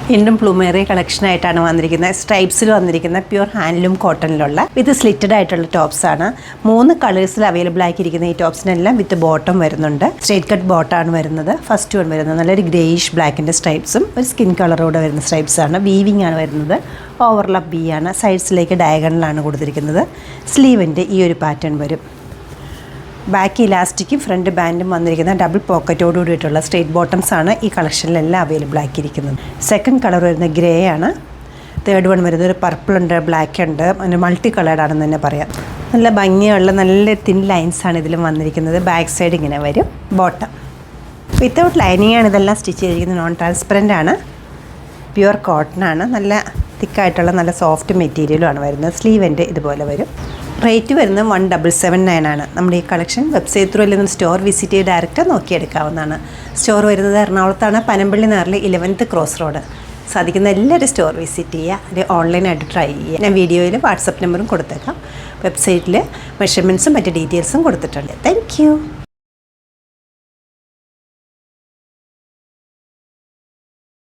വീണ്ടും പ്ലൂമേറിയ കളക്ഷനായിട്ടാണ് വന്നിരിക്കുന്നത്. സ്ട്രൈപ്സിൽ വന്നിരിക്കുന്ന പ്യുർ ഹാൻഡ്ലൂം കോട്ടണിലുള്ള വിത്ത് സ്ലിറ്റഡ് ആയിട്ടുള്ള ടോപ്സാണ്. 3 കളേഴ്സിൽ അവൈലബിൾ ആക്കിയിരിക്കുന്ന ഈ ടോപ്സിനെല്ലാം വിത്ത് ബോട്ടം വരുന്നുണ്ട്. സ്ട്രേറ്റ് കട്ട് ബോട്ടമാണ് വരുന്നത്. ഫസ്റ്റ് വൺ വരുന്നത് നല്ലൊരു ഗ്രേയിഷ് ബ്ലാക്കിൻ്റെ സ്ട്രൈപ്സും ഒരു സ്കിൻ കളറോടെ വരുന്ന സ്ട്രൈപ്സാണ്. വീവിംഗ് ആണ് വരുന്നത്. ഓവർലാപ്പ് ബി ആണ്. സൈഡ്സിലേക്ക് ഡയഗണലാണ് കൊടുത്തിരിക്കുന്നത്. സ്ലീവിൻ്റെ ഈ ഒരു പാറ്റേൺ വരും. ബാക്ക് ഇലാസ്റ്റിക്കും ഫ്രണ്ട് ബാൻഡും വന്നിരിക്കുന്ന ഡബിൾ പോക്കറ്റോട് കൂടിയിട്ടുള്ള സ്ട്രേറ്റ് ബോട്ടംസ് ആണ് ഈ കളക്ഷനിലെല്ലാം അവൈലബിൾ ആക്കിയിരിക്കുന്നത്. സെക്കൻഡ് കളർ വരുന്നത് ഗ്രേ ആണ്. തേർഡ് വൺ വരുന്നത് ഒരു പർപ്പിൾ ഉണ്ട്, ബ്ലാക്ക് ഉണ്ട്, അതിന് മൾട്ടി കളേർഡാണെന്ന് തന്നെ പറയാം. നല്ല ഭംഗിയുള്ള നല്ല തിൻ ലൈൻസാണ് ഇതിലും വന്നിരിക്കുന്നത്. ബാക്ക് സൈഡ് ഇങ്ങനെ വരും. ബോട്ടം വിത്തൗട്ട് ലൈനിങ് ആണ് ഇതെല്ലാം സ്റ്റിച്ച് ചെയ്തിരിക്കുന്നത്. നോൺ ട്രാൻസ്പെറൻ്റ് ആണ്. പ്യുവർ കോട്ടൺ ആണ്. നല്ല തിക്കായിട്ടുള്ള നല്ല സോഫ്റ്റ് മെറ്റീരിയലുമാണ് വരുന്നത്. സ്ലീവിൻ്റെ ഇതുപോലെ വരും. റേറ്റ് വരുന്നത് 1779 ആണ്. നമ്മുടെ ഈ കളക്ഷൻ വെബ്സൈറ്റ് ത്രൂ അല്ലെങ്കിൽ സ്റ്റോർ വിസിറ്റ് ചെയ്ത് ഡയറക്റ്റ് നോക്കിയെടുക്കാവുന്നതാണ്. സ്റ്റോർ വരുന്നത് എറണാകുളത്താണ്, പനമ്പള്ളി നാറിൽ 11th ക്രോസ് റോഡ്. സാധിക്കുന്ന എല്ലാവരും സ്റ്റോർ വിസിറ്റ് ചെയ്യുക, അല്ലെങ്കിൽ ഓൺലൈനായിട്ട് ട്രൈ ചെയ്യുക. ഞാൻ വീഡിയോയിൽ വാട്സപ്പ് നമ്പറും കൊടുത്തേക്കാം. വെബ്സൈറ്റിൽ മെഷർമെൻറ്റ്സും മറ്റ് ഡീറ്റെയിൽസും കൊടുത്തിട്ടുണ്ട്. Thank you.